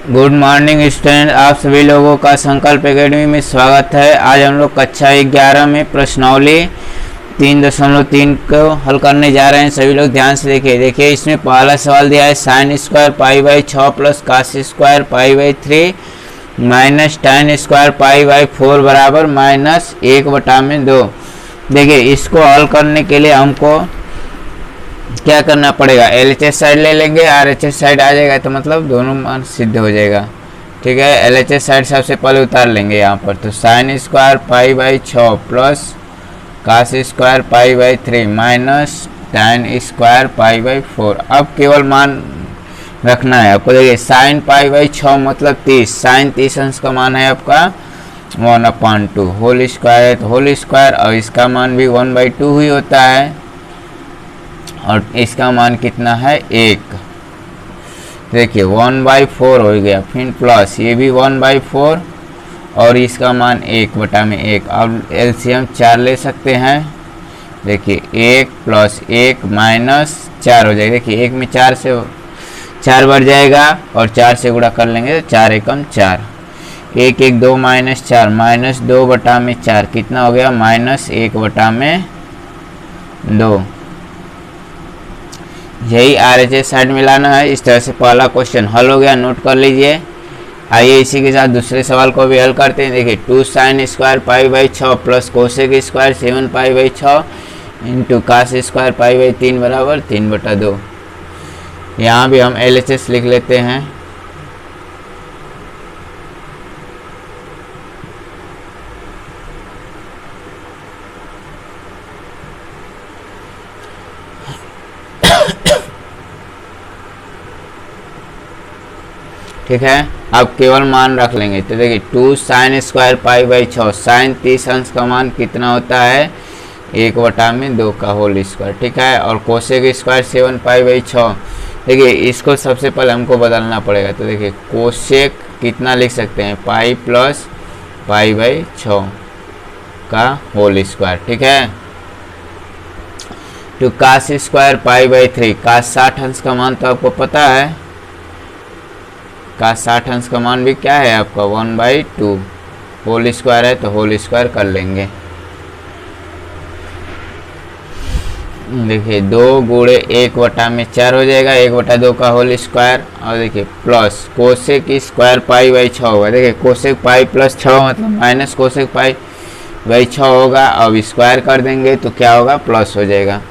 Good morning student, आप सभी लोगों का संकल्प एकेडमी में स्वागत है। आज हम लोग कक्षा 11 में प्रश्नावली 3.3 को हल करने जा रहे हैं। सभी लोग ध्यान से देखिए इसमें पहला सवाल दिया है sine square pi by 6 plus cos square pi by 3 minus tan square pi by 4 बराबर माइनस 1/2। देखिए इसको हल करने के लिए हमको क्या करना पड़ेगा, LHS साइड ले लेंगे, RHS साइड आ जाएगा तो मतलब दोनों मान सिद्ध हो जाएगा। ठीक है, LHS साइड सबसे पहले उतार लेंगे यहाँ पर। तो sine square pi by 6 plus cos square pi by 3 minus tan square pi by 4। अब केवल मान रखना है आपको। देखिए साइन पाई बाई 6 मतलब 30, साइन 30 अंश का मान है आपका 1/2, होल स्क्वायर है तो होल स्क्वायर, और इसका मान भी 1/2 ही होता है और इसका मान कितना है 1। देखिए 1/4 हो गया, फिर प्लस ये भी 1/4 और इसका मान 1/1। अब LCM 4 ले सकते हैं। देखिए 1 + 1 माइनस 4 हो जाएगा। देखिए 1 में 4 से 4 बढ़ जाएगा और 4 से गुणा कर लेंगे तो 4 एकम 4, 1 1 2 माइनस 4 माइनस 2/4 कितना हो गया -1/2। यही RHS साइड में लाना है। इस तरह से पहला क्वेश्चन हल हो गया, नोट कर लीजिए। आइए इसी के साथ दूसरे सवाल को भी हल करते हैं। देखिए 2 sine square pi by 6 plus cosec square 7 pi by 6 into cos square pi by 3 बराबर 3/2। यहाँ भी हम LHS लिख लेते हैं। ठीक है, अब केवल मान रख लेंगे। तो देखिए 2 sine square pi by 6, sine 30 अंश का मान कितना होता है 1/2 का होल स्क्वायर। ठीक है, और कोसेक स्क्वायर 7 पाई बाई 6। देखिए इसको सबसे पहले हमको बदलना पड़ेगा। तो देखिए कोसेक कितना लिख सकते हैं पाई प्लस पाई बाई 6 का होल स्क्वायर। ठीक है, तो कास स्क्वायर पाई बाई 3, कास 60 अंश का मान तो आपको पता है, का 60 अंश का मान भी क्या है आपका 1/2, होल स्क्वायर है तो होल स्क्वायर कर लेंगे। देखिए 2 गुणे 1/4 हो जाएगा, 1/2 का होल स्क्वायर, और देखिए plus cosec square pi by 6 होगा। देखिए कोसेक पाई प्लस 6 मतलब माइनस कोसेक पाई बाई 6 होगा। अब स्क्वायर कर देंगे तो क्या होगा प्लस हो जाएगा,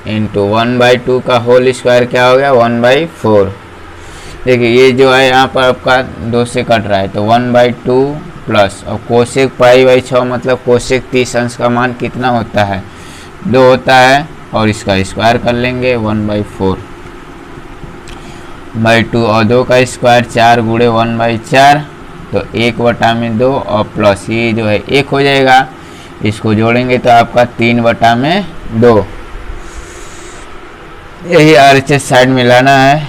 इंटू 1/2 का होल स्क्वायर क्या हो गया 1/4। देखिए ये जो है यहाँ पर आपका 2 से कट रहा है तो 1/2 प्लस, और कोसेक पाई बाई 6 मतलब कोसेक 30 अंश का मान कितना होता है 2 होता है, और इसका स्क्वायर कर लेंगे 1/4/2 और 2 का स्क्वायर 4 गुणे 1/4 तो 1/2 और प्लस ये जो है 1 हो जाएगा। इसको जोड़ेंगे तो आपका 3/2। यही RHS साइड में लाना है।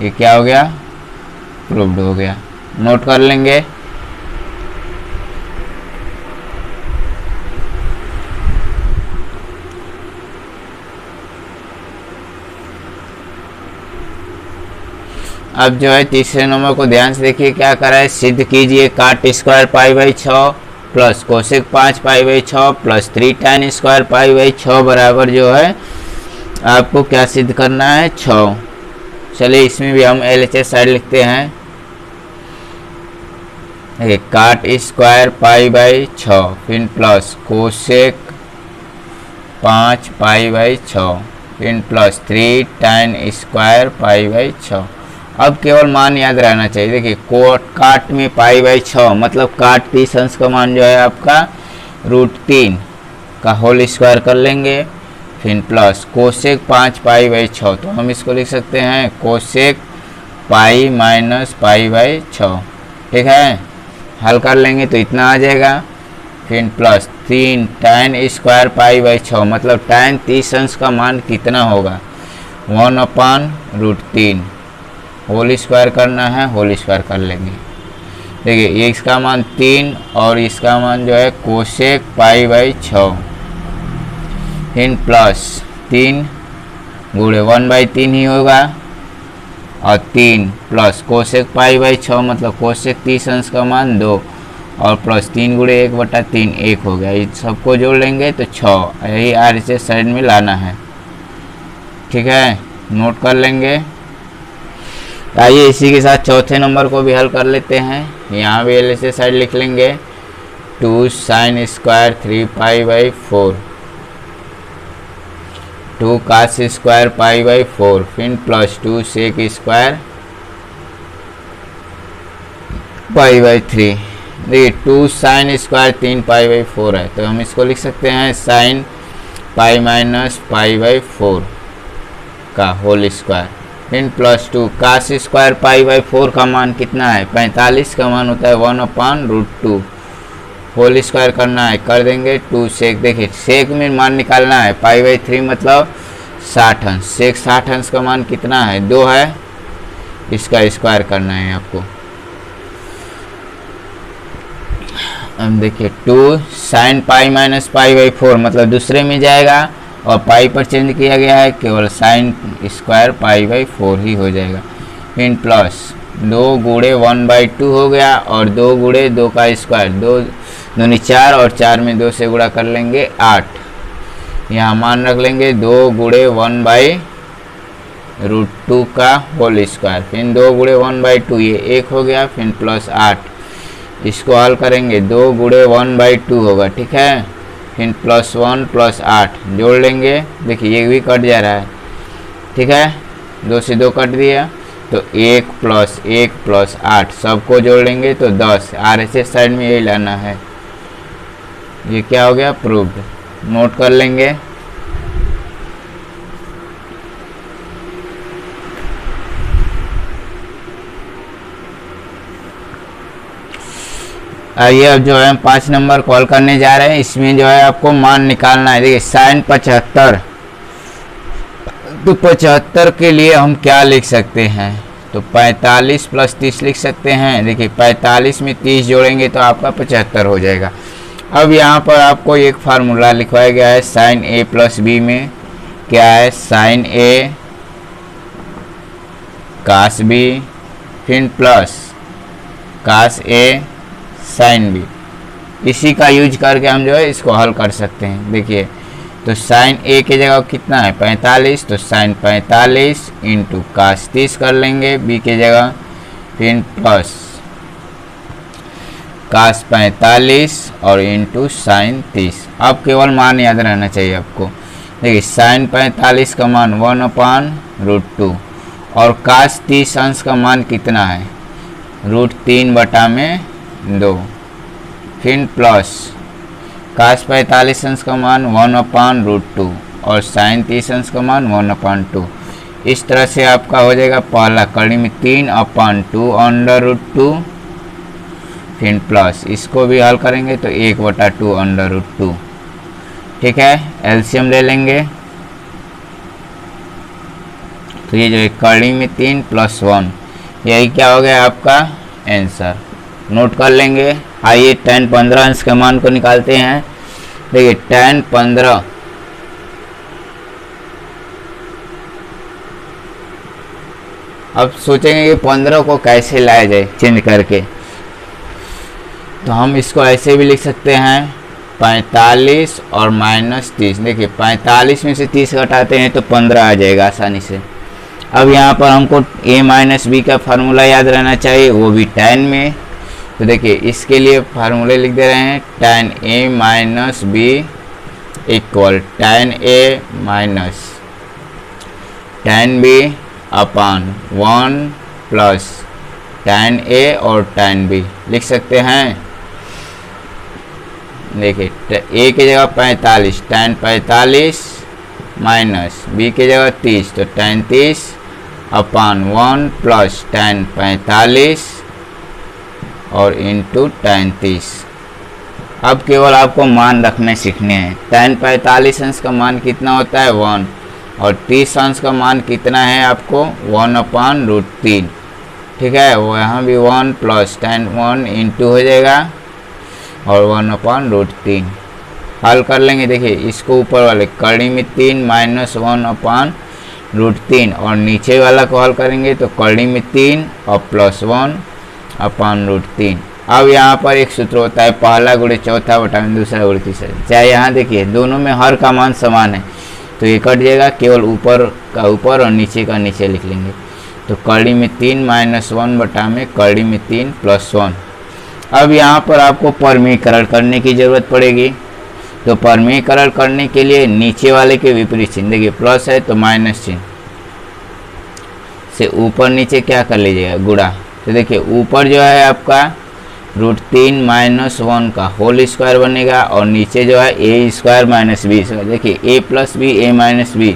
ये क्या हो गया प्रूव्ड हो गया, नोट कर लेंगे। अब जो है तीसरे नंबर को ध्यान से देखिए क्या करा है, सिद्ध कीजिए काट square pi by 6 plus cosec 5 pi by 6 plus 3 tan square pi by 6 बराबर जो है आपको क्या सिद्ध करना है 6। चलिए इसमें भी हम LHS साइड लिखते हैं। काट स्क्वायर पाई बाई 6 फिर प्लस कोसेक 5 पाई बाई 6 फिर plus 3 tan square pi by 6। अब केवल मान याद रहना चाहिए। देखिए काट में पाई बाई 6 मतलब काट 30 अंश का मान जो है आपका √3 का होल स्क्वायर कर लेंगे, फिर प्लस कोसेक 5 पाई बाई 6 तो हम इसको लिख सकते हैं cosec pi minus pi by 6। ठीक है, हल कर लेंगे तो इतना आ जाएगा, फिर plus 3 tan square pi by 6 मतलब tan 30 अंश का मान कितना होगा 1/√3, होल स्क्वायर करना है होल स्क्वायर कर लेंगे। देखिए ये इसका मान 3 और इसका मान जो है cosec pi by 6 in plus 3 गुणे 1/3 ही होगा, और 3 प्लस कोसेक पाई बाई 6 मतलब कोसेक 30 अंश का मान 2, और प्लस 3 गुणे 1/3 1 हो गया। इस सबको जोड़ लेंगे तो 6, यही RHS साइड में लाना है। ठीक है, नोट कर लेंगे। आइए इसी के साथ चौथे नंबर को भी हल कर लेते हैं। यहाँ भी LHS साइड लिख लेंगे 2 sin square 3 pi by 4, 2 cos square pi by 4, फिर plus 2 sec square pi by 3। देखिए 2 sin स्क्वायर 3 पाई बाई 4 है, तो हम इसको लिख सकते हैं sin pi minus pi by 4 का होल स्क्वायर, फिर plus 2 cos square pi by 4 का मान कितना है 45 का मान होता है 1/√2, होल स्क्वायर करना है, कर देंगे 2 सेक। देखिए सेक में मान निकालना है, पाई बाई 3 मतलब 60 अंश, सेक 60 अंश का मान कितना है 2 है, इसका स्क्वायर करना है आपको। अब देखिए 2 sin pi minus pi by 4 मतलब दूसरे में जाएगा, और पाई पर चेंज किया गया है, केवल sin स्क्वायर पाई बाई 4 ही हो जाएगा। फिर प्लस 2 गुणे 1/2 हो गया, और 2 गुणे 2 का स्क्वायर, 2 दूनी 4, और 4 में 2 से गुणा कर लेंगे 8। यहाँ मान रख लेंगे 2 गुणे 1/√2 का होल स्क्वायर, फिर 2 गुणे 1/2 ये 1 हो गया, फिर प्लस 8, इसको हल करेंगे 2 गुणे 1/2 होगा। ठीक है, फिर प्लस 1 प्लस 8 जोड़ लेंगे। देखिए ये भी कट जा रहा है। ठीक है, 2 से 2 कट दिया, तो 1 प्लस 1 प्लस 8 सबको जोड़ लेंगे तो 10। RHS साइड में यही लाना है। ये क्या हो गया, प्रूव्ड। नोट कर लेंगे। आइए अब जो है हम 5 नंबर कॉल करने जा रहे हैं। इसमें जो है आपको मान निकालना है। देखिए sin 75, तो 75 के लिए हम क्या लिख सकते हैं, तो 45 प्लस 30 लिख सकते हैं। देखिए 45 में 30 जोड़ेंगे तो आपका 75 हो जाएगा। अब यहाँ पर आपको एक फार्मूला लिखवाया गया है sin A प्लस B में, क्या है sin A cos B, फिर plus cos A sin B। इसी का यूज करके हम जो है इसको हल कर सकते हैं। देखिए तो sin A की जगह कितना है 45, तो sin 45 इंटू cos 30 कर लेंगे B की जगह, फिर प्लस cos 45 और इंटू sin 30। अब केवल मान याद रहना चाहिए आपको। देखिए sin 45 का मान 1/√2 और cos 30 अंश का मान कितना है √3/2, फिर प्लस cos 45 अंश का मान 1/√2 और sin 30 अंश का मान 1/2। इस तरह से आपका हो जाएगा पहला कड़ी में 3/2 फिर प्लस इसको भी हल करेंगे तो 1/2 ठीक है। एलसीएम ले लेंगे तो ये जो है कड़ी में 3 + 1, यही क्या हो गया आपका आंसर। नोट कर लेंगे। आइए tan 15 अंश के मान को निकालते हैं। देखिए tan 15 अब सोचेंगे कि 15 को कैसे लाया जाए चेंज करके, तो हम इसको ऐसे भी लिख सकते हैं 45 और -30। देखिए 45 में से 30 घटाते हैं तो 15 आ जाएगा आसानी से। अब यहाँ पर हमको a - b का फार्मूला याद रहना चाहिए, वो भी tan में। तो देखिए इसके लिए फार्मूले लिख दे रहे हैं tan a - b equal tan a - tan b upon 1 plus tan a और tan b लिख सकते हैं। देखिए a की जगह 45 tan 45 माइनस b की जगह 30 तो tan 30 अपान 1 प्लस tan 45 और इंटू tan 30। अब केवल आपको मान रखने सीखने हैं। tan 45 अंश का मान कितना होता है 1 और 30 अंश का मान कितना है आपको 1/√3। ठीक है, वो यहाँ भी 1 प्लस tan 1 इंटू हो जाएगा और 1/√3 हल कर लेंगे। देखिए इसको ऊपर वाले कड़ी में 3 - 1/√3 √3 और नीचे वाला को हल करेंगे तो कड़ी में 3 और +1 अपॉन √3। अब यहाँ पर एक सूत्र होता है पहला गुणे चौथा बटा में दूसरा गुणे तीसरा। चाहे यहाँ देखिए दोनों में हर का मान समान है तो ये कट जाएगा, केवल ऊपर का ऊपर और नीचे का नीचे लिख लेंगे। तो कड़ी में 3 -1 बटा में कड़ी में 3 +1। अब यहाँ पर आपको परमीकरण करने की ज़रूरत पड़ेगी। तो परमीकरण करने के लिए नीचे वाले के विपरीत चिन्ह, देखिए प्लस है तो माइनस चिन्ह से ऊपर नीचे क्या कर लीजिएगा, गुणा। तो देखिए ऊपर जो है आपका √3 - 1 का होल स्क्वायर बनेगा और नीचे जो है a² - b²। देखिए a + b a - b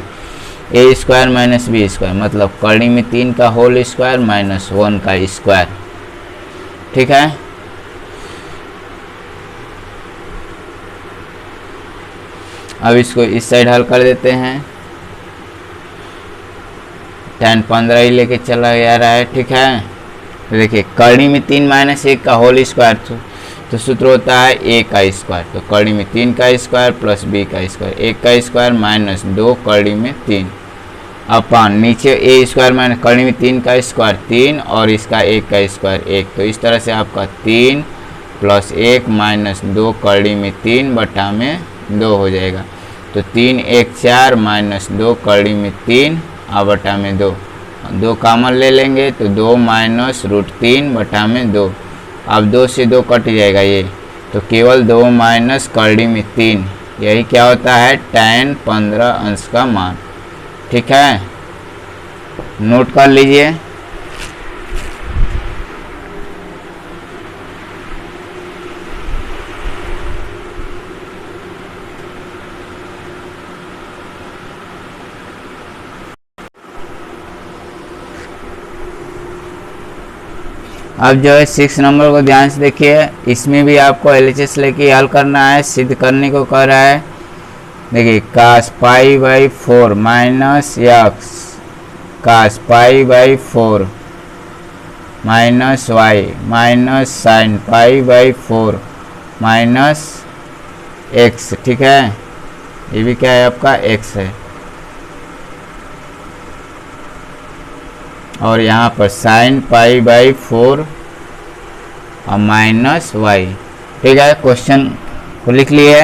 a² - b² मतलब कड़ी में 3 का होल स्क्वायर -1 का स्क्वायर। ठीक है, अब इसको इस साइड हल कर देते हैं। tan 15 ही लेके चला जा रहा है। ठीक है, तो देखिए कड़ी में 3 - 1 का होल स्क्वायर तो सूत्र होता है a का स्क्वायर। तो कड़ी में 3 का स्क्वायर प्लस b का स्क्वायर, 1 का स्क्वायर -2 कड़ी में 3 अपॉन नीचे a² माइनस कड़ी में 3 का स्क्वायर 3 और इसका 1 का स्क्वायर 1। तो इस तरह से आपका 3 + 1 - 2 कड़ी में 3 बटा में 2 हो जाएगा। तो 3 1 4 -2 कड़ी में 3 और बटा में 2 कॉमन ले लेंगे तो 2 - √3 बटा में 2। अब 2 से 2 कट जाएगा ये, तो केवल 2 - कड़ी में 3, यही क्या होता है tan 15 अंश का मान। ठीक है, नोट कर लीजिए। अब जो है 6 नंबर को ध्यान से देखिए, इसमें भी आपको LHS लेके हल करना है, सिद्ध करने को कह रहा है। देखिए cos π/4 -x cos π/4 -y sin π/4 -x। ठीक है, ये भी क्या है आपका x है और यहाँ पर sin π/4 और -y। ठीक है, क्वेश्चन को लिख लिए।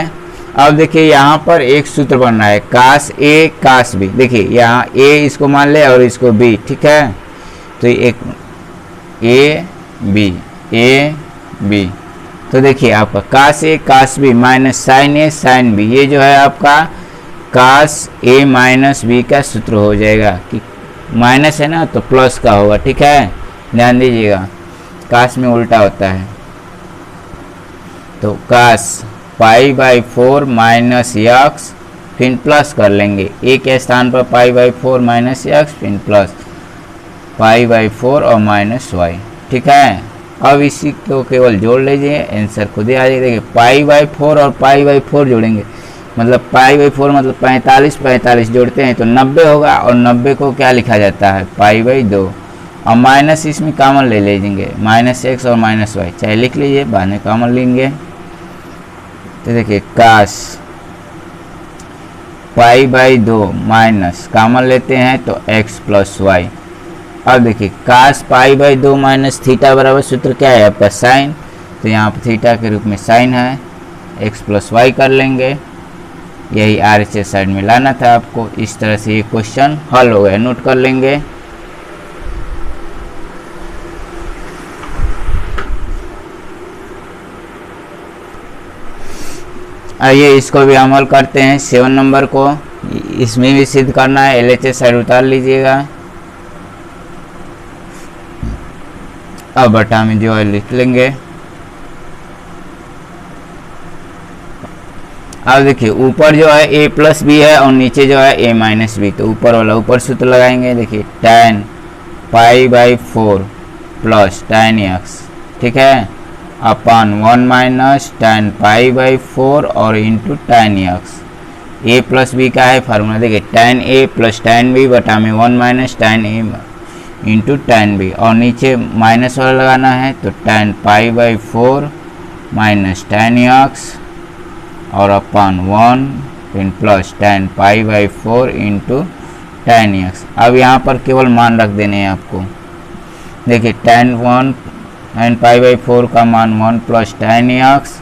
अब देखिए यहाँ पर एक सूत्र बन रहा है cos a cos b। देखिए यहाँ a इसको मान ले और इसको b। ठीक है, तो एक a b। तो देखिए आपका cos a cos b -sin a sin b, ये जो है आपका cos a - b का सूत्र हो जाएगा कि माइनस है ना तो प्लस का होगा। ठीक है, ध्यान दीजिएगा, cos में उल्टा होता है। तो cos π/4 -x फिर प्लस कर लेंगे, a के स्थान पर π/4 -x फिर प्लस π/4 और -y। ठीक है, अब इसी को केवल जोड़ लीजिए, आंसर खुद ही आ जाएगा। देखिए π/4 और π/4 जोड़ेंगे मतलब π/4 मतलब 45 45 जोड़ते हैं तो 90 होगा और 90 को क्या लिखा जाता है π/2 और माइनस इसमें कॉमन ले लीजिए -x और -y, चाहे लिख लीजिए बाद में कॉमन लेंगे। तो देखिए cos π/2 माइनस कॉमन लेते हैं तो x + y। अब देखिए cos π/2 - थीटा बराबर सूत्र क्या है आपका साइन, तो यहाँ पर थीटा के रूप में साइन है, x + y कर लेंगे। यही RHS साइड में लाना था आपको। इस तरह से ये क्वेश्चन हल हो गया, नोट कर लेंगे। आइए इसको भी अमल करते हैं 7 नंबर को, इसमें भी सिद्ध करना है। LHS साइड उतार लीजिएगा, अब बटा में जो है लिख लेंगे। अब देखिए ऊपर जो है a + b है और नीचे जो है a - b, तो ऊपर वाला ऊपर सूत्र लगाएंगे। देखिए tan π/4 प्लस tan x, ठीक है, अपॉन 1 - tan π/4 और into tan x। a + b का है फार्मूला, देखिए tan a + tan b बटा में 1 - tan a into tan b, और नीचे माइनस वाला लगाना है तो tan π/4 - tan x और अपॉन 1 फिर plus tan π/4 into tan x। अब यहाँ पर केवल मान रख देने हैं आपको। देखिए tan 1 sin पाई बाई 4 का मान 1 प्लस tan x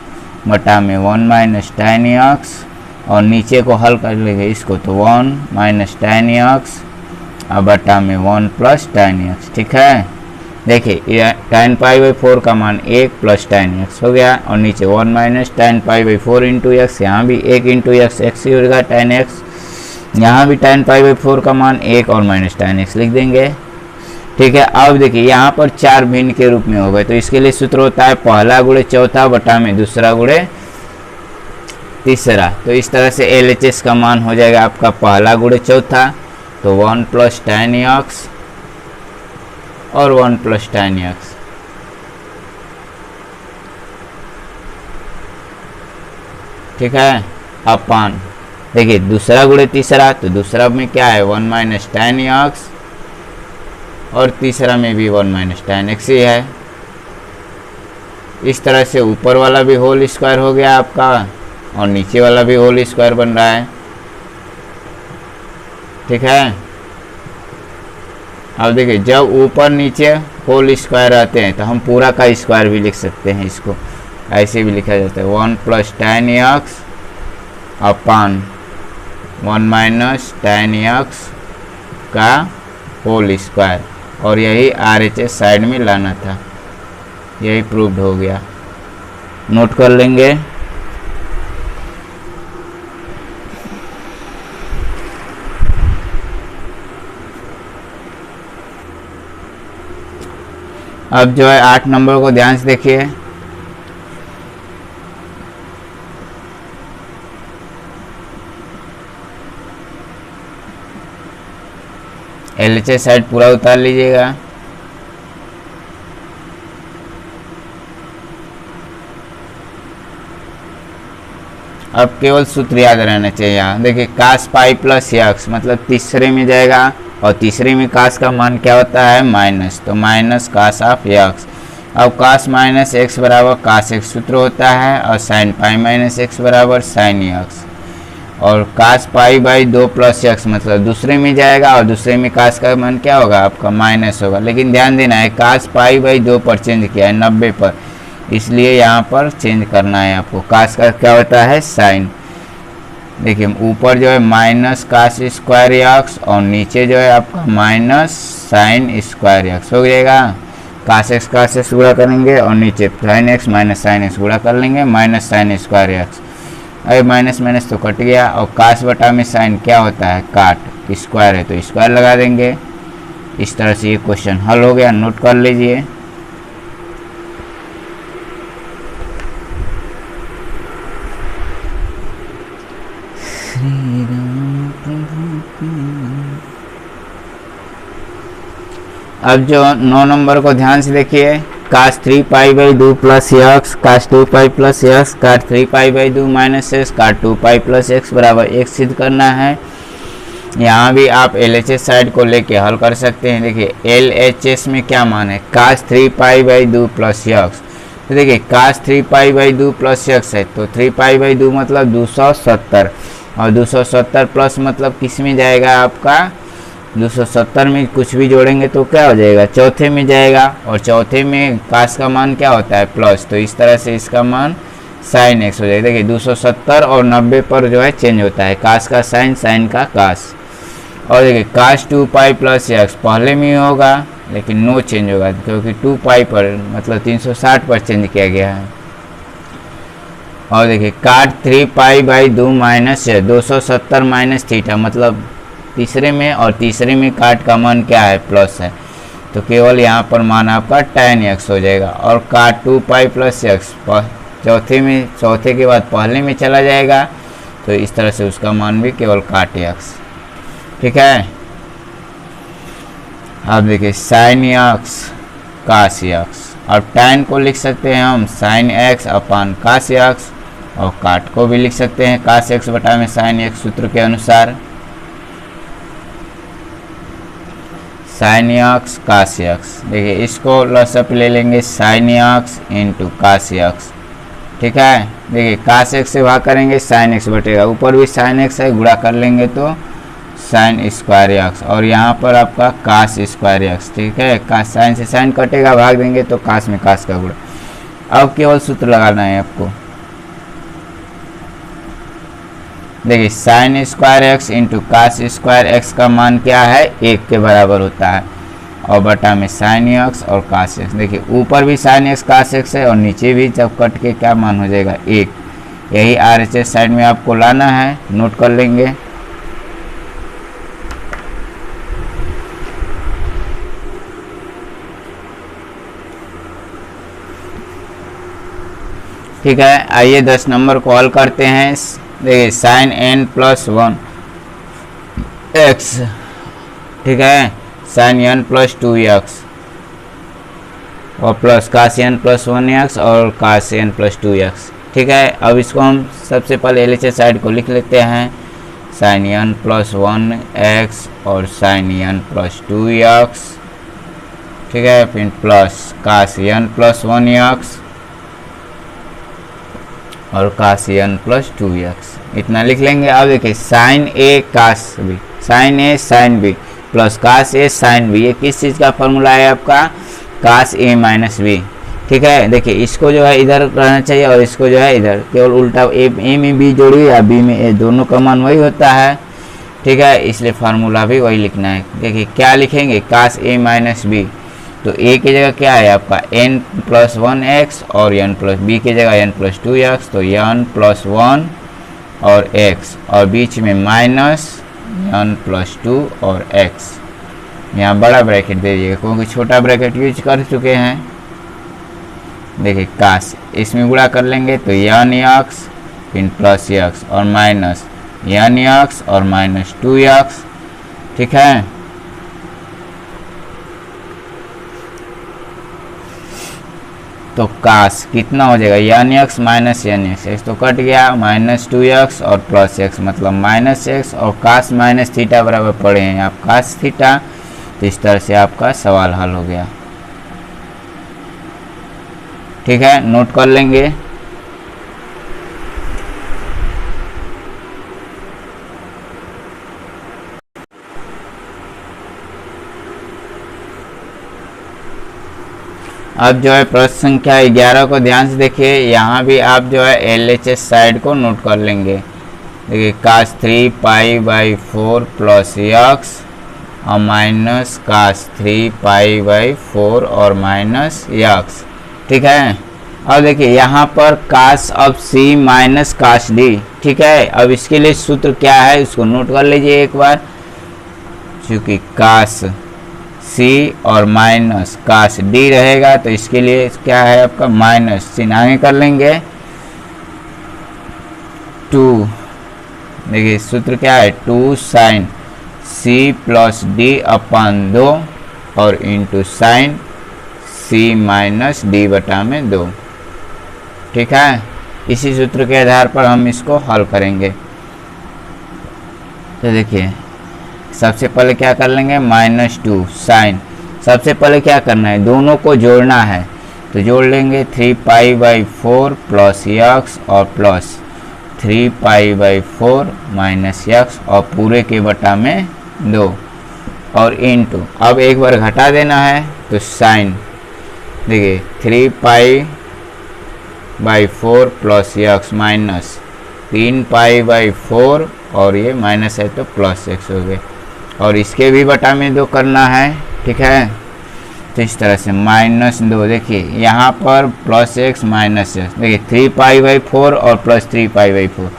बटा में 1 माइनस tan x, और नीचे को हल कर लेंगे इसको तो 1 माइनस tan x अब बटा में 1 प्लस tan x। ठीक है, देखिए tan पाई बाई 4 का मान 1 प्लस tan x हो गया, और नीचे 1 minus tan pi by 4 into x, यहाँ भी 1 इंटू एक्स एक्स ही होगा tan x, यहाँ भी tan पाई बाई 4 का मान 1 और माइनस tan x लिख देंगे। ठीक है, अब देखिए यहाँ पर 4 भिन्न के रूप में हो गए, तो इसके लिए सूत्र होता है पहला गुणे चौथा बटा में दूसरा गुणे तीसरा। तो इस तरह से LHS का मान हो जाएगा आपका पहला गुणे चौथा, तो 1 प्लस tan x और 1 प्लस tan x। ठीक है, अपान देखिए दूसरा गुणे तीसरा, तो दूसरा में क्या है 1 माइनस tan x, और तीसरा में भी 1 माइनस tan x ही है। इस तरह से ऊपर वाला भी होल स्क्वायर हो गया आपका, और नीचे वाला भी होल स्क्वायर बन रहा है। ठीक है, अब देखिए जब ऊपर नीचे होल स्क्वायर रहते हैं तो हम पूरा का स्क्वायर भी लिख सकते हैं, इसको ऐसे भी लिखा जाता है 1 प्लस tan x अपान 1 माइनस tan x का होल स्क्वायर, और यही RHS साइड में लाना था, यही प्रूव्ड हो गया। नोट कर लेंगे। अब जो है 8 नंबर को ध्यान से देखिए। LHS साइड पूरा उतार लीजिएगा। अब केवल सूत्र याद रहना चाहिए। यहाँ देखिए cos पाई प्लस एक्स मतलब तीसरे में जाएगा, और तीसरे में cos का मान क्या होता है माइनस, तो माइनस cos ऑफ एक्स। अब cos माइनस एक्स बराबर cos एक्स सूत्र होता है, और sin पाई माइनस एक्स बराबर sin एक्स, और cos pi by 2 plus x मतलब दूसरे में जाएगा, और दूसरे में cos का मान क्या होगा आपका माइनस होगा। लेकिन ध्यान देना है cos पाई बाई 2 पर चेंज किया है 90 पर, इसलिए यहाँ पर चेंज करना है आपको। cos का क्या होता है sin। देखिए ऊपर जो है माइनस cos स्क्वायर एक्स, और नीचे जो है आपका माइनस sin स्क्वायर एक्स हो जाएगा। cos x गुणा करेंगे, और नीचे sin x minus sin x गुणा कर लेंगे, माइनस sin स्क्वायर एक्स। अरे माइनस माइनस तो कट गया, और cos बटा में sin क्या होता है काट, स्क्वायर है तो स्क्वायर लगा देंगे। इस तरह से ये क्वेश्चन हल हो गया, नोट कर लीजिए। अब जो 9 नंबर को ध्यान से देखिए, cos 3 pi by 2 plus x, cos 2 pi plus x, cos 3 pi by 2 minus x, cos 2 pi plus x बराबर एक सिद्ध करना है। यहाँ भी आप LHS साइड को लेके हल कर सकते हैं। देखिए LHS में क्या मान है cos 3 pi by 2 plus x, तो देखिए cos 3 pi by 2 plus x है, तो 3 पाई बाई 2 मतलब 270, और 270 प्लस मतलब किस में जाएगा आपका 270 में कुछ भी जोड़ेंगे तो क्या हो जाएगा चौथे में जाएगा, और चौथे में cos का मान क्या होता है प्लस, तो इस तरह से इसका मान sin x हो जाएगा। देखिए 270 और 90 पर जो है चेंज होता है, cos का sin, sin का cos। और देखिए cos 2 पाई प्लस एक्स पहले में ही होगा, लेकिन नो चेंज होगा क्योंकि 2 पाई पर मतलब 360 पर चेंज किया गया है। और देखिए cot 3 pi by 2 minus 270 minus theta मतलब तीसरे में, और तीसरे में cot का मान क्या है प्लस है, तो केवल यहाँ पर मान आपका tan x हो जाएगा। और cot 2 पाई प्लस एक्स चौथे के बाद पहले में चला जाएगा, तो इस तरह से उसका मान भी केवल cot x। ठीक है, अब देखिए sin x cos x, और tan को लिख सकते हैं हम sin x अपान cos x, और cot को भी लिख सकते हैं cos x बटा में sin x सूत्र के अनुसार। sin x cos x, देखिए इसको लसअप ले लेंगे sin x into cos x। ठीक है, देखिए cos x से भाग करेंगे sin x बटेगा, ऊपर भी sin x है गुणा कर लेंगे तो साइन स्क्वायर एक्स, और यहाँ पर आपका कास स्क्वायर एक्स। ठीक है, कास साइन से साइन कटेगा, भाग देंगे तो कास में कास का गुणा। अब केवल सूत्र लगाना है आपको। देखिए sine square x into cos square x का मान क्या है, 1 के बराबर होता है, और बटा में साइन एक्स और कास एक्स। देखिए ऊपर भी साइन एक्स कास एक्स है और नीचे भी, जब कट के क्या मान हो जाएगा 1। यही RHS साइड में आपको लाना है, नोट कर लेंगे। ठीक है, आइए 10 नंबर को हल करते हैं। देखिए साइन n प्लस 1 एक्स, ठीक है, साइन n प्लस 2 एक्स और plus cos n plus 1 x और कास n प्लस 2 एक्स। ठीक है, अब इसको हम सबसे पहले LHS साइड को लिख लेते हैं। साइन n प्लस 1 एक्स और साइन n प्लस 2 एक्स, ठीक है, फिर plus cos n plus 1 x और कास n प्लस 2 एक्स, इतना लिख लेंगे। अब देखिए साइन ए कास बी, साइन ए साइन बी प्लस कास ए साइन बी, ये किस चीज़ का फॉर्मूला है आपका, कास ए माइनस बी। ठीक है, देखिए इसको जो है इधर रहना चाहिए और इसको जो है इधर, केवल उल्टा ए में बी जोड़िए या बी में ए, दोनों का मान वही होता है। ठीक है, इसलिए फार्मूला भी वही लिखना है। देखिए क्या लिखेंगे, कास ए माइनस बी, तो ए की जगह क्या है आपका n प्लस 1 एक्स और n प्लस बी की जगह n प्लस 2 एक्स, तो n प्लस 1 और x और बीच में माइनस n प्लस 2 और x। यहाँ बड़ा ब्रैकेट दे दीजिएगा क्योंकि छोटा ब्रैकेट यूज कर चुके हैं। देखिए कास इसमें गुणा कर लेंगे तो n x फिर प्लस x और माइनस n x और माइनस 2x। ठीक है, तो कास कितना हो जाएगा, n x minus n x तो कट गया, माइनस 2x और प्लस x मतलब माइनस x, और कास माइनस थीटा बराबर पड़े हैं आप कास थीटा। तो इस तरह से आपका सवाल हल हो गया। ठीक है, नोट कर लेंगे। अब जो है प्रश्न संख्या 11 को ध्यान से देखिए, यहाँ भी आप जो है LHS साइड को नोट कर लेंगे। देखिए कास 3 पाई बाई 4 प्लस एक्स और माइनस कास 3 पाई बाई 4 और माइनस एक्स। ठीक है, अब देखिए यहाँ पर कास अब C माइनस कास D। ठीक है, अब इसके लिए सूत्र क्या है उसको नोट कर लीजिए एक बार। चूँकि कास C और माइनस कास D रहेगा तो इसके लिए क्या है आपका माइनस, चिन्ह आगे कर लेंगे 2। देखिए सूत्र क्या है, 2 साइन C प्लस D अपन 2 और into sine C minus D बटा में 2। ठीक है, इसी सूत्र के आधार पर हम इसको हल करेंगे। तो देखिए सबसे पहले क्या कर लेंगे, -2 साइन, सबसे पहले क्या करना है, दोनों को जोड़ना है तो जोड़ लेंगे 3 पाई बाई 4 प्लस एक्स और plus 3 pi by 4 minus x और पूरे के बटा में 2 और इंटू, अब एक बार घटा देना है तो साइन, देखिए 3 पाई by 4 plus x minus 3 pi by 4 और ये माइनस है तो प्लस एक्स हो गए, और इसके भी बटा में 2 करना है। ठीक है, तो इस तरह से -2, देखिए यहाँ पर प्लस एक्स माइनस एक्स, देखिए 3 पाई बाई 4 और प्लस 3 पाई बाई 4,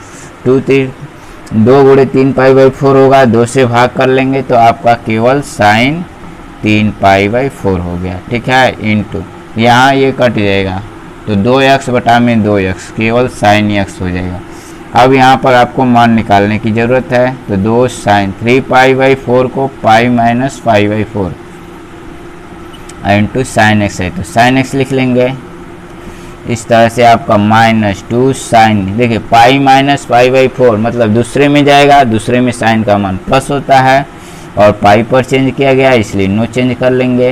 2 गुणे 3 पाई बाई 4 होगा, 2 से भाग कर लेंगे तो आपका केवल साइन 3 पाई बाई 4 हो गया। ठीक है, इंटू यहाँ ये कट जाएगा तो 2x बटा में 2x केवल साइन x हो जाएगा। अब यहाँ पर आपको मान निकालने की ज़रूरत है तो 2 साइन 3 पाई बाई 4 को pi minus pi by 4 into sine x है तो साइन एक्स लिख लेंगे। इस तरह से आपका -2 साइन, देखिए पाई माइनस पाई बाई 4 मतलब दूसरे में जाएगा, दूसरे में साइन का मान प्लस होता है और पाई पर चेंज किया गया इसलिए नो चेंज कर लेंगे।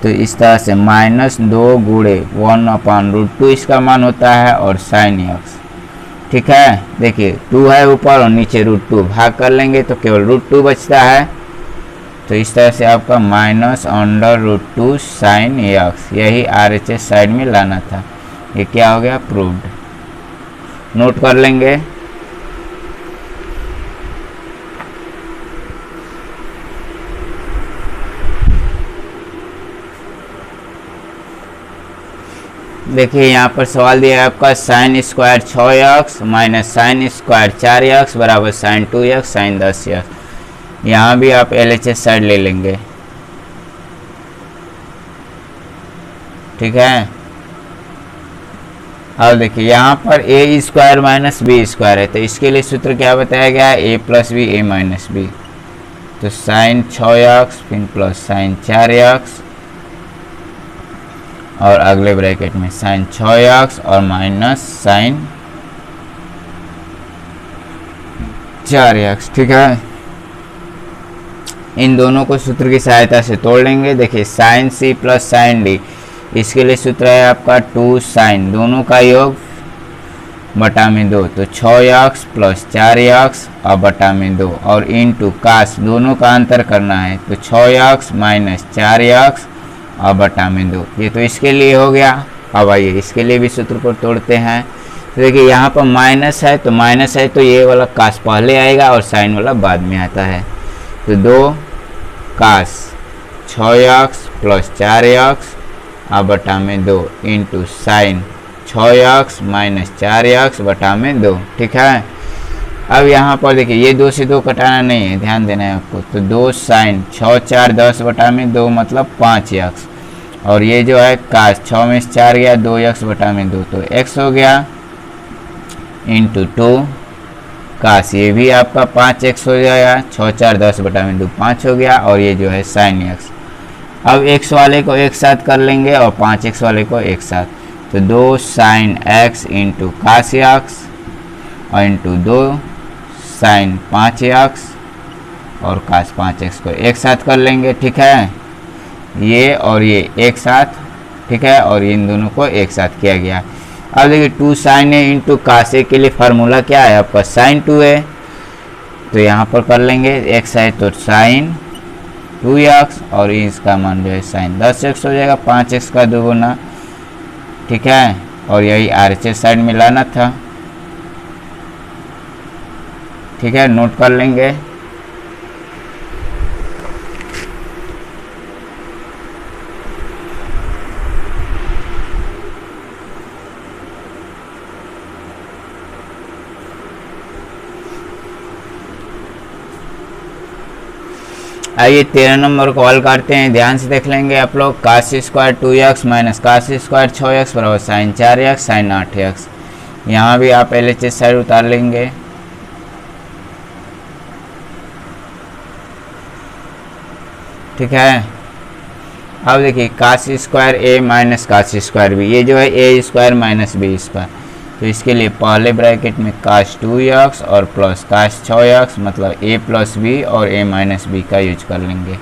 तो इस तरह से -2 गुणे 1/√2 इसका मान होता है और साइन एक्स। ठीक है, देखिए 2 है ऊपर और नीचे √2 भाग कर लेंगे तो केवल √2 बचता है। तो इस तरह से आपका -√2 sin x, यही RHS साइड में लाना था। ये क्या हो गया, प्रूव्ड। नोट कर लेंगे। देखिए यहाँ पर सवाल दिया है आपका sin square 6x minus sin square 4x बराबर sin 2x sin 10x। यहाँ भी आप LHS साइड ले लेंगे, ठीक है। अब देखिए यहाँ पर a square minus b square है, तो इसके लिए सूत्र क्या बताया गया है, a plus b a minus b. तो sin 6x फिर प्लस sin 4x और अगले ब्रैकेट में sin 6x और माइनस sin 4x, ठीक है। इन दोनों को सूत्र की सहायता से तोड़ लेंगे। देखिए sin c plus sin d, इसके लिए सूत्र है आपका 2 sin, दोनों का योग बटा में 2, तो 6x प्लस 4x और बटा में 2 और इंटू कास, दोनों का अंतर करना है, तो 6x माइनस 4x और बटा में 2। ये तो इसके लिए हो गया। अब आइए इसके लिए भी सूत्र को तोड़ते हैं। तो देखिए यहाँ पर माइनस है, तो माइनस है तो ये वाला कास पहले आएगा और साइन वाला बाद में आता है। तो 2 कास 6x प्लस 4x और बटा में 2 into sign 6x minus 4x बटा में 2, ठीक है। अब यहाँ पर देखिए ये 2 से 2 कटाना नहीं है, ध्यान देना है आपको। तो 2 साइन 6 4 10 बटा में 2 मतलब 5x, और ये जो है कास 6 में से 4 गया 2x बटा में 2, तो x हो गया इंटू 2 कास, ये भी आपका 5x हो जाएगा, 6 4 10 बटा में 2 5 हो गया, और ये जो है साइन x। अब x वाले को एक साथ कर लेंगे और 5x वाले को एक साथ, तो 2 साइन x इंटू कास x और इंटू 2 साइन 5x और कास 5x को एक साथ कर लेंगे, ठीक है। ये और ये एक साथ, ठीक है, और इन दोनों को एक साथ किया गया। अब देखिए 2 साइन ए इंटू कास ए के लिए फार्मूला क्या है आपका, साइन 2a, तो यहाँ पर कर लेंगे, x है तो साइन 2x और इसका मान जो है साइन 10x हो जाएगा, 5x का दोगुना, ठीक है। और यही RHS साइड में लाना था, ठीक है, नोट कर लेंगे। आइए 13 नंबर को हल करते हैं, ध्यान से देख लेंगे आप लोग। Cos square 2x minus cos square 6x बराबर साइन 4x साइन 8x। यहाँ भी आप LHS साइड उतार लेंगे, ठीक है। अब देखिए cos square a minus cos square b, ये जो है a square minus b square, तो इसके लिए पहले ब्रैकेट में कास 2x और प्लस कास 6x मतलब a प्लस b और a माइनस b का यूज कर लेंगे,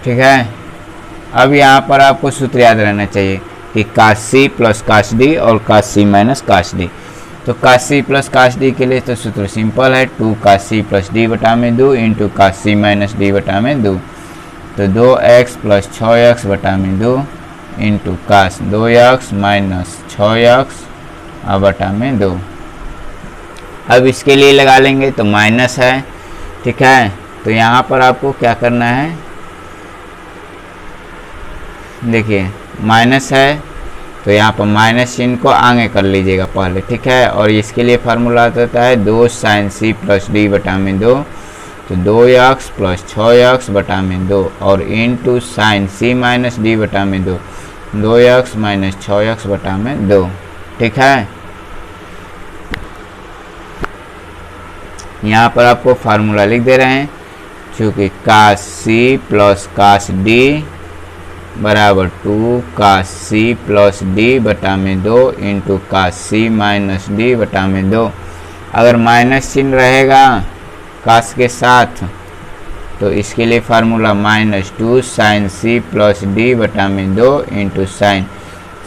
ठीक है। अब यहाँ पर आपको सूत्र याद रहना चाहिए कि कास c प्लस कास d और कास c माइनस कास d। तो कास c प्लस कास d के लिए तो सूत्र सिंपल है, 2 कास c प्लस d बटा में 2 into cos c minus d बटा में 2, तो 2x प्लस 6x बटा में 2 इंटू कास 2x माइनस 6x बटा में 2। अब इसके लिए लगा लेंगे तो माइनस है, ठीक है। तो यहाँ पर आपको क्या करना है, देखिए माइनस है तो यहाँ पर माइनस चिन्ह को आगे कर लीजिएगा पहले, ठीक है। और इसके लिए फार्मूला होता है 2 साइन c प्लस d बटा में 2, तो 2x प्लस 6x बटा में 2 और into sine c minus d बटा में 2, 2x माइनस 6x बटा में 2, ठीक है। यहाँ पर आपको फार्मूला लिख दे रहे हैं, चूँकि कास c प्लस कास d बराबर 2 कास c प्लस d बटा में 2 into cos c minus d बटा में 2। अगर माइनस चिन्ह रहेगा कास के साथ तो इसके लिए formula -2 sine c plus d बटा में 2 into sine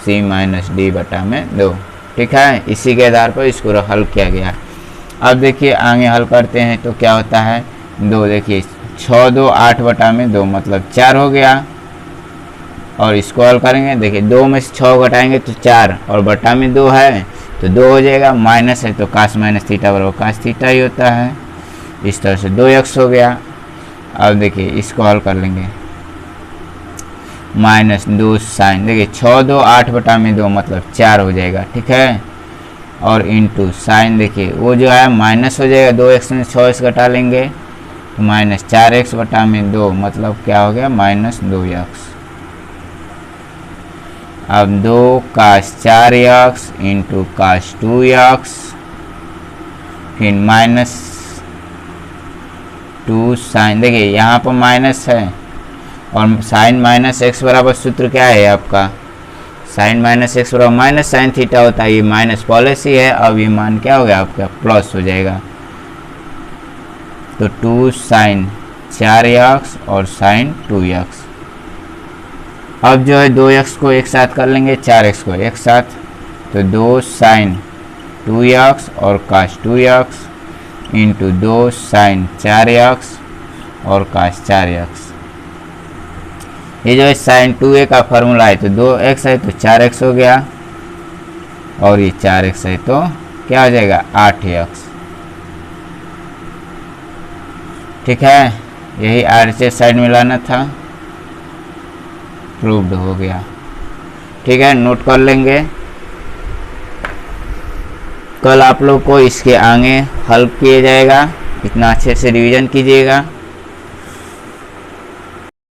c minus d बटा में 2। ठीक है, इसी के आधार पर इसको हल किया गया। अब देखिए आगे हल करते हैं तो क्या होता है, 2 देखिए 6 2 8 बटा में 2 मतलब 4 हो गया। और इसको हल करेंगे, देखिए 2 में से 6 घटाएंगे तो 4 और बटा में 2 है तो 2 हो जाएगा, माइनस है तो कास माइनस थीटा बराबर कास थीटा ही होता है। इस तरह से 2x हो गया। अब देखिए इसको हल कर लेंगे, माइनस 2 साइन, देखिए 6 2 8 बटा में 2 मतलब 4 हो जाएगा। ठीक है, और इंटू साइन, देखिए वो जो है माइनस हो जाएगा, 2x में 6x घटा लेंगे तो माइनस 4x बटा में 2 मतलब क्या हो गया, माइनस 2x। अब 2 कास 4x इंटू कास 2x, फिर माइनस 2 साइन, देखिए यहाँ पर माइनस है और साइन माइनस एक्स बराबर सूत्र क्या है आपका, साइन माइनस एक्स बराबर माइनस साइन थीटा होता है। ये माइनस पॉलिसी है, अब ये मान क्या हो गया आपका, प्लस हो जाएगा। तो 2 साइन 4x और साइन 2x। अब जो है 2x को एक साथ कर लेंगे, 4x को एक साथ, तो 2 साइन 2x और कास 2x इंटू 2 साइन 4x और कास 4x। ये जो है साइन 2a का फॉर्मूला है, तो 2x है तो 4x हो गया और ये 4x है तो क्या हो जाएगा, 8x। ठीक है, यही RHS साइड में लाना था, प्रूव्ड हो गया। ठीक है, नोट कर लेंगे, कल आप लोग को इसके आगे हल किया जाएगा, इतना अच्छे से रिवीजन कीजिएगा।